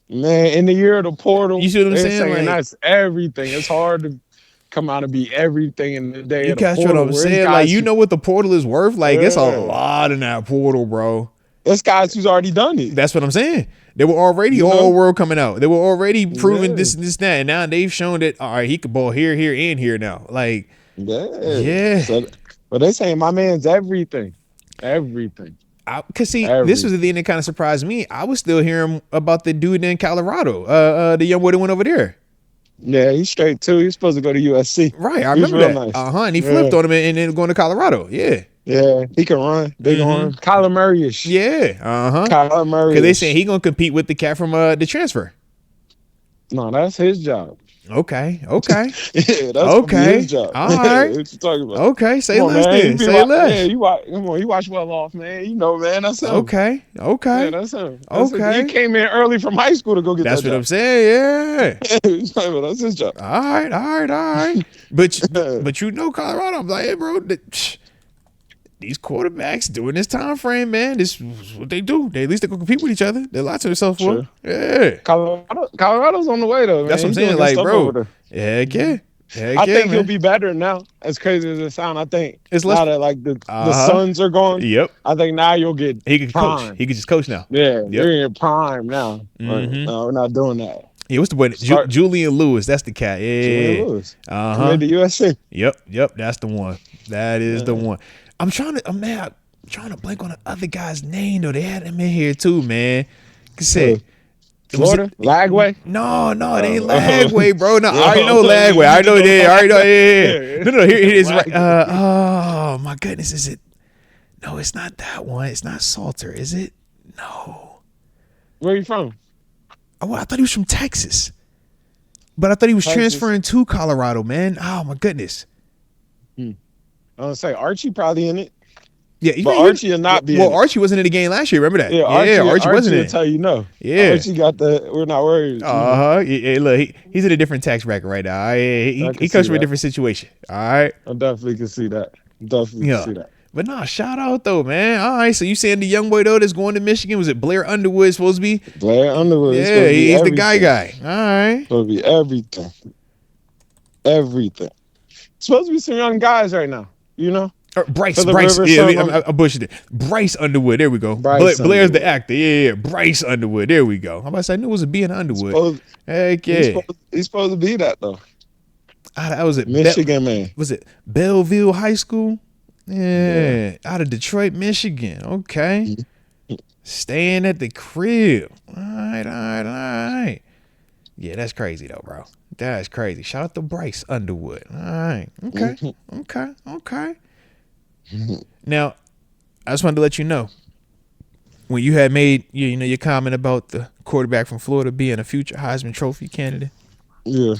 Man, in the year of the portal, you see what I'm saying? Like, that's everything. It's hard to come out and be everything in the day of the portal. You catch what I'm saying? Like, you know what the portal is worth? Like, it's a lot in that portal, bro. There's guys who's already done it. That's what I'm saying. They were already all world coming out. They were already proving this and this, that. And now they've shown that, all right, he could ball here, and here now. Like, yeah. But they saying my man's everything. Everything. Because, this was the thing that kind of surprised me. I was still hearing about the dude in Colorado, the young boy that went over there. Yeah, he's straight, too. He's supposed to go to USC. Right, I remember that. Nice. And he flipped on him and then going to Colorado. Yeah. Yeah, he can run. Big arm. Kyler Murray-ish. Yeah, Kyler Murray. Because they saying he gonna compete with the cat from the transfer. No, that's his job. Okay. Yeah, that's his job. All right. What you talking about? Okay, say less then. Say less. Yeah, you watch well off, man. You know, man, that's him. Okay. Yeah, that's him. He came in early from high school to go get that job. That's what I'm saying, yeah. That's his job. All right. But you know Colorado, I'm like, hey, bro, these quarterbacks during this time frame, man, this is what they do. At least they go compete with each other. They lie to themselves for. Yeah. Colorado's on the way though, man. That's what I'm saying. Like, bro, heck yeah. I think he'll be better now. As crazy as it sounds, I think it's now that like the Suns are gone. Yep. I think now you'll get he can prime. Coach. He can just coach now. Yeah. You're in prime now. Mm-hmm. No, we're not doing that. Yeah, what's the boy? Julian Lewis. That's the cat. Yeah. Julian Lewis. Committed to USC. Yep. That's the one. That is the one. I'm trying to blank on the other guy's name though. They had him in here too, man. Say, Florida, Lagway. No, they ain't Lagway, bro. No, I already know Lagway. I already know that. No. Here it is. Right. Oh my goodness, is it? No, it's not that one. It's not Salter, is it? No. Where are you from? Oh, I thought he was from Texas, but I thought he was transferring to Colorado, man. Oh my goodness. I was gonna say Archie probably in it. Yeah, but Archie will not be. Well, Archie wasn't in the game last year. Remember that? Yeah, Archie wasn't in it. Tell you no. Yeah, Archie got the. We're not worried. Yeah, look, he's in a different tax bracket right now. He comes from a different situation. All right. I definitely can see that. See that. But nah, shout out though, man. All right, so you saying the young boy though that's going to Michigan, was it Blair Underwood supposed to be? Blair Underwood. Yeah, he's the guy. All right. Supposed to be everything. Everything. Supposed to be some young guys right now. You know. Bryce. Phillip Bryce. Rivers, Yeah, I bushed it. Bryce Underwood. There we go. Bryce Blair's the Underwood. actor. Yeah. Bryce Underwood. There we go. I'm about to say, I knew it was a B in Underwood. Heck yeah. He's supposed to be that though. That was it. Michigan man. Was it Belleville High School? Yeah. Out of Detroit, Michigan. Okay. Staying at the crib. All right. Yeah, that's crazy though, bro. That's crazy. Shout out to Bryce Underwood. All right. Okay. Now, I just wanted to let you know, when you had made your comment about the quarterback from Florida being a future Heisman Trophy candidate. Yeah.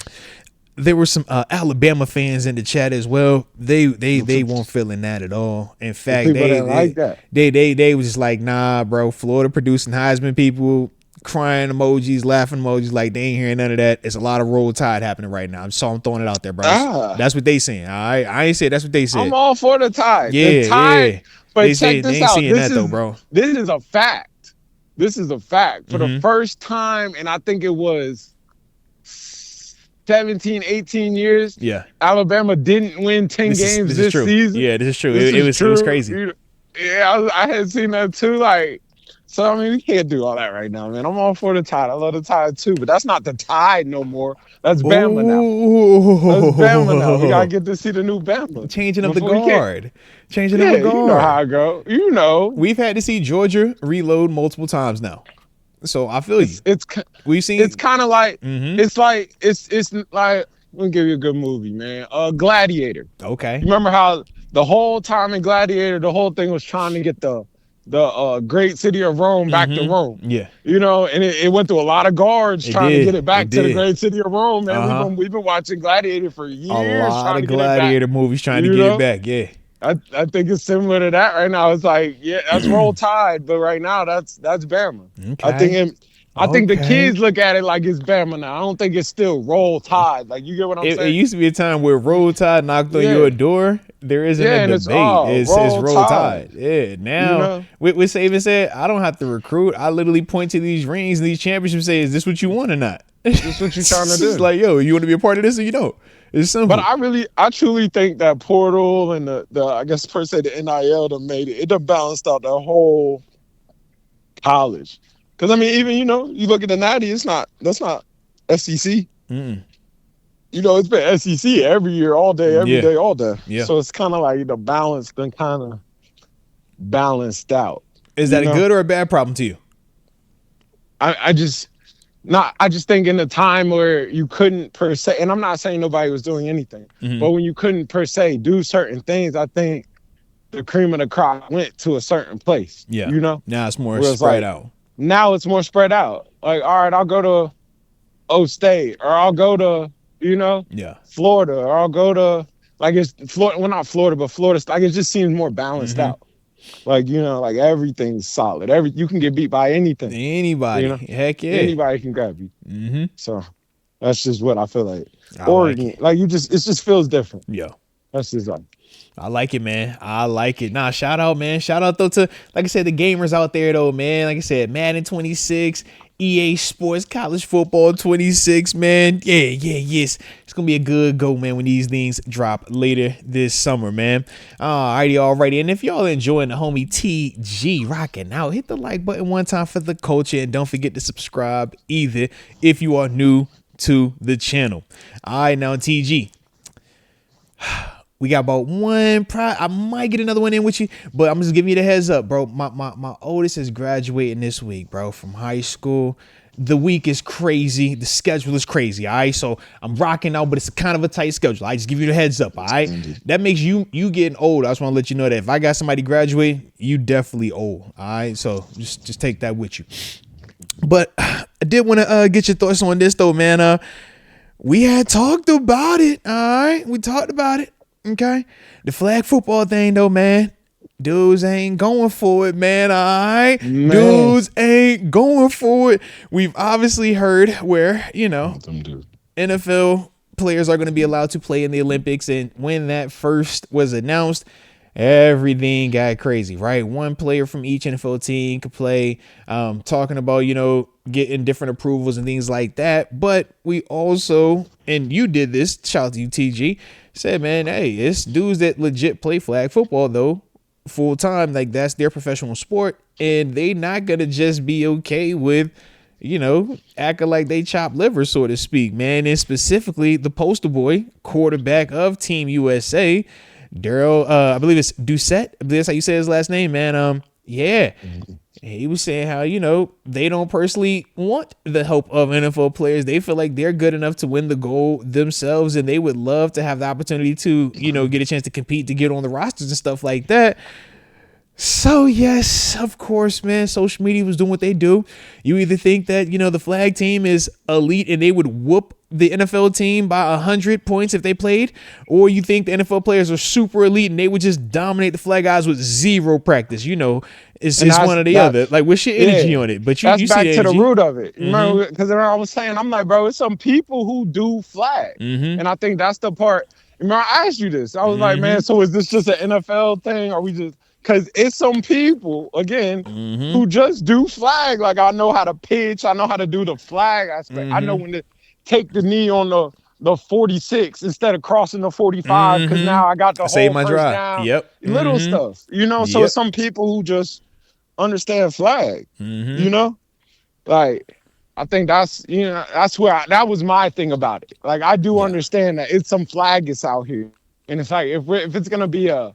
There were some Alabama fans in the chat as well. They weren't feeling that at all. In fact, they was just like, nah, bro. Florida producing Heisman people, crying emojis, laughing emojis, like they ain't hearing none of that. It's a lot of roll tide happening right now. I'm throwing it out there, bro. That's what they saying. All right, I ain't say that's what they said. I'm all for the tide. Yeah, the tide, yeah. But they check say, this they ain't out. seeing that though, bro. This is a fact. For the first time, and I think it was 17, 18 years. Yeah. Alabama didn't win 10 games this season. Yeah, this is true. It was crazy. Yeah, I had seen that too. Like, so I mean, we can't do all that right now, man. I'm all for the Tide. I love the Tide too, but that's not the Tide no more. That's Bama now. That's Bama now. We gotta get to see the new Bama. Changing up the guard. Changing up the guard. You know how I go. You know. We've had to see Georgia reload multiple times now. So I feel you. We've seen. It's kind of like it's like let me give you a good movie, man. Gladiator. Okay. Remember how the whole time in Gladiator, the whole thing was trying to get the great city of Rome back to Rome. Yeah. You know, and it went through a lot of guards trying to get it back to the great city of Rome, man. We've been watching Gladiator for years. A lot of Gladiator movies trying to get it back. Yeah. I think it's similar to that right now. It's like, yeah, that's Roll Tide, but right now that's Bama. Okay. I think the kids look at it like it's Bama now. I don't think it's still Roll Tide. Like, you get what I'm saying? It used to be a time where Roll Tide knocked on your door. There isn't a debate. It's Roll Tide. Yeah. Now, with Saban said, I don't have to recruit. I literally point to these rings and these championships and say, is this what you want or not? This is what you're trying to do. It's like, yo, you want to be a part of this or you don't? It's simple. But I truly think that portal and the I guess per se the NIL done made it done balanced out the whole college. Because I mean, even you look at the Natty, that's not SEC. Mm. It's been SEC every year, all day, every day, all day. Yeah. So it's kind of like the balance done kind of balanced out. Is that a good or a bad problem to you? I just think in the time where you couldn't per se, and I'm not saying nobody was doing anything, but when you couldn't per se do certain things, I think the cream of the crop went to a certain place. Yeah. Now it's more spread out. Now it's more spread out. Like, all right, I'll go to O State, or I'll go to, Florida, or I'll go to, like, it's Florida, well, not Florida, but Florida, like, it just seems more balanced out. Like, like everything's solid. You can get beat by anything. Anybody. Heck yeah. Anybody can grab you. So that's just what I feel like. Oregon, like it just feels different. Yeah. That's just like. I like it, man. I like it. Nah, shout out, man. Shout out, though, to, like I said, the gamers out there, though, man. Like I said, Madden 26, EA Sports, College Football 26, man. Yes. It's going to be a good go, man, when these things drop later this summer, man. Alrighty. And if y'all enjoying the homie TG rocking out, hit the like button one time for the culture. And don't forget to subscribe either if you are new to the channel. All right, now, TG. We got about one. I might get another one in with you, but I'm just giving you the heads up, bro. My oldest is graduating this week, bro, from high school. The week is crazy. The schedule is crazy. All right, so I'm rocking out, but it's kind of a tight schedule. I just give you the heads up. All right, that makes you getting old. I just want to let you know that if I got somebody graduate, you definitely old. All right, so just take that with you. But I did want to get your thoughts on this though, man. We had talked about it. All right, we talked about it. Okay, the flag football thing though, man. Dudes ain't going for it, man. All right, dudes ain't going for it. We've obviously heard where NFL players are going to be allowed to play in the Olympics, and when that first was announced, everything got crazy, right? One player from each NFL team could play, talking about, getting different approvals and things like that. But we also, and you did this, shout out to you, TG, said, man, hey, it's dudes that legit play flag football, though, full time. Like, that's their professional sport. And they not going to just be okay with, acting like they chop liver, so to speak, man. And specifically the poster boy quarterback of Team USA, Daryl, I believe it's Doucette. I believe that's how you say his last name, man. Yeah. He was saying how, they don't personally want the help of NFL players. They feel like they're good enough to win the goal themselves, and they would love to have the opportunity to, get a chance to compete, to get on the rosters and stuff like that. So, yes, of course, man, social media was doing what they do. You either think that, the flag team is elite and they would whoop the NFL team by 100 points if they played, or you think the NFL players are super elite and they would just dominate the flag guys with zero practice. It's one or the other. Like, what's your energy on it? But that's you back see to the root of it. Remember, because I was saying, I'm like, bro, it's some people who do flag. And I think that's the part. Remember, I asked you this. I was like, man, so is this just an NFL thing? Or we just... Because it's some people, again, who just do flag. Like, I know how to pitch. I know how to do the flag aspect. I know when to take the knee on the 46 instead of crossing the 45, because now I got the whole first down. Yep. Little stuff, So it's some people who just understand flag, Like, I think that's, that's where that was my thing about it. Like, I do understand that it's some flaggers out here. And it's like, if it's going to be a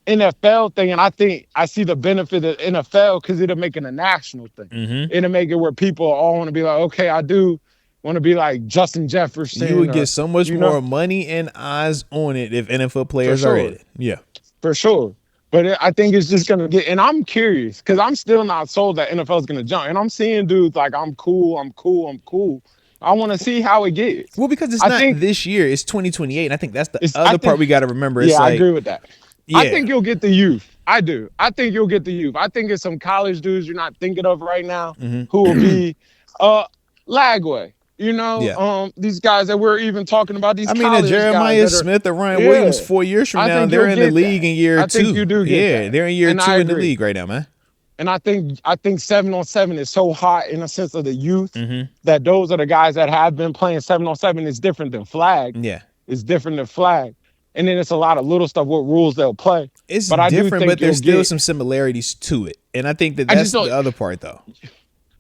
NFL thing, and I think I see the benefit of NFL because it'll make it a national thing. It'll make it where people all want to be like, okay, I do want to be like Justin Jefferson. You would get so much more money and eyes on it if NFL players are in it. Yeah, for sure. But I think it's just gonna get, and I'm curious because I'm still not sold that NFL is gonna jump. And I'm seeing dudes like, I'm cool. I want to see how it gets. Well, because it's not this year; it's 2028, and I think that's the other part we got to remember. It's I agree with that. Yeah. I think you'll get the youth. I do. I think you'll get the youth. I think it's some college dudes you're not thinking of right now who will be Lagway. These guys that we're even talking about. These college Jeremiah guys Smith or Ryan Williams 4 years from now, they're in the league in year 2. I think you do get that. They're in year 2 in the league right now, man. And I think 7-on-7 is so hot in a sense of the youth that those are the guys that have been playing 7-on-7. Is different than flag. Yeah, it's different than flag. And then it's a lot of little stuff, what rules they'll play. It's different, but there's still some similarities to it. And I think that's the other part, though.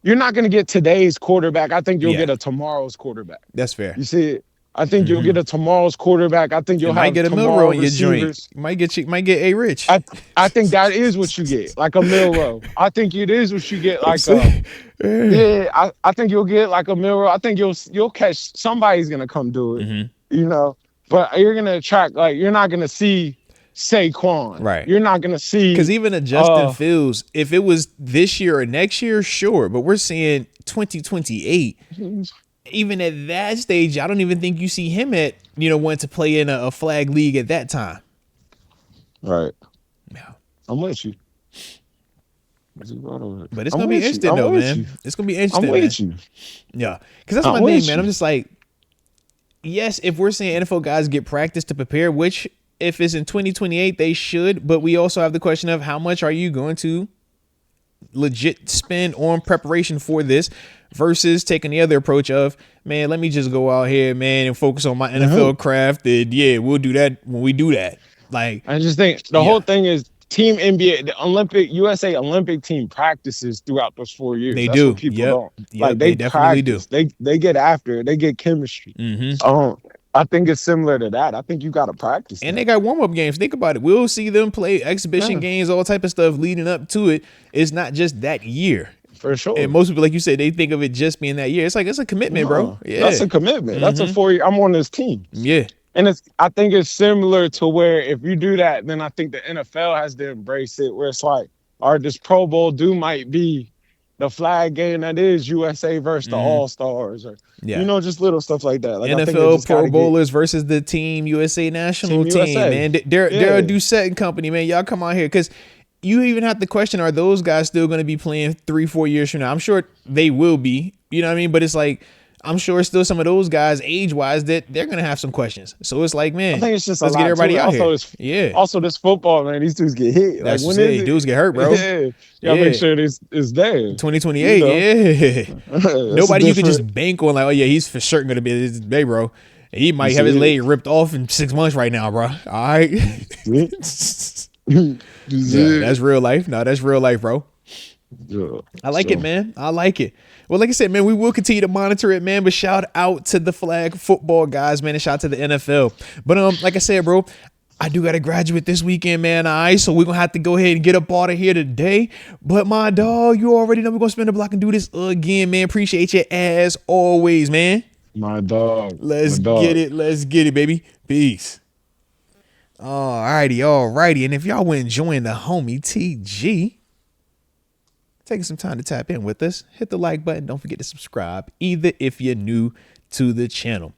You're not going to get today's quarterback. I think you'll get a tomorrow's quarterback. That's fair. You see it? I think you'll get a tomorrow's quarterback. I think you'll might get a Milrow in your joint. Might get A Rich. I think that is what you get, like a Milrow. I think it is what you get, like I think you'll get like a Milrow. I think you'll catch somebody's gonna come do it. But you're gonna attract, like, you're not gonna see Saquon. Right. You're not gonna see, because even a Justin Fields, if it was this year or next year, sure. But we're seeing 2028. Even at that stage, I don't even think you see him at wanting to play in a flag league at that time. Right. Yeah. I'm with you. But it's gonna be interesting though, man. It's gonna be interesting. I'm with you. Yeah, because that's my thing, man. I'm just like, yes, if we're seeing NFL guys get practice to prepare, which if it's in 2028, they should. But we also have the question of how much are you going to legit spend on preparation for this versus taking the other approach of, man, let me just go out here, man, and focus on my NFL craft. And we'll do that when we do that. Like, I just think the whole thing is Team NBA, the USA Olympic team practices throughout those 4 years. They That's do. What people don't. Like, they definitely practice. Do. They get after it. They get chemistry. I think it's similar to that. I think you got to practice. And they got warm-up games. Think about it. We'll see them play exhibition games, all type of stuff leading up to it. It's not just that year. For sure. And most people, like you said, they think of it just being that year. It's like, it's a commitment, bro. Yeah. That's a commitment. That's a 4 year. I'm on this team. Yeah. And I think it's similar to where if you do that, then I think the NFL has to embrace it, where it's like, this Pro Bowl might be the flag game that is USA versus the All-Stars, or just little stuff like that. Like, NFL Pro Bowlers versus the Team USA national team, man. They're a Doucette and company, man. Y'all come out here, because you even have to question, are those guys still going to be playing 3-4 years from now? I'm sure they will be, you know what I mean? But it's like, I'm sure still some of those guys age-wise that they're going to have some questions. So it's like, man, I think it's just let's a get lot everybody too. out Also, here. Also, this football, man, these dudes get hit. That's like, when is it? Dudes get hurt, bro. Yeah. Y'all make sure it's there. 2028, yeah. Nobody you could just bank on, like, oh, yeah, he's for certain going to be this day, bro. He might have his leg ripped off in 6 months right now, bro. All right. That's real life. No, that's real life, bro. Yeah, I like it, man. I like it. Well, like I said, man, we will continue to monitor it, man. But shout out to the flag football guys, man, and shout out to the NFL. But like I said, bro, I do got to graduate this weekend, man. All right, so we're going to have to go ahead and get up out of here today. But my dog, you already know we're going to spin the block and do this again, man. Appreciate you as always, man. My dog. Let's get it. Let's get it, baby. Peace. Alrighty. And if y'all were enjoying the homie TG, taking some time to tap in with us, hit the like button. Don't forget to subscribe, either if you're new to the channel.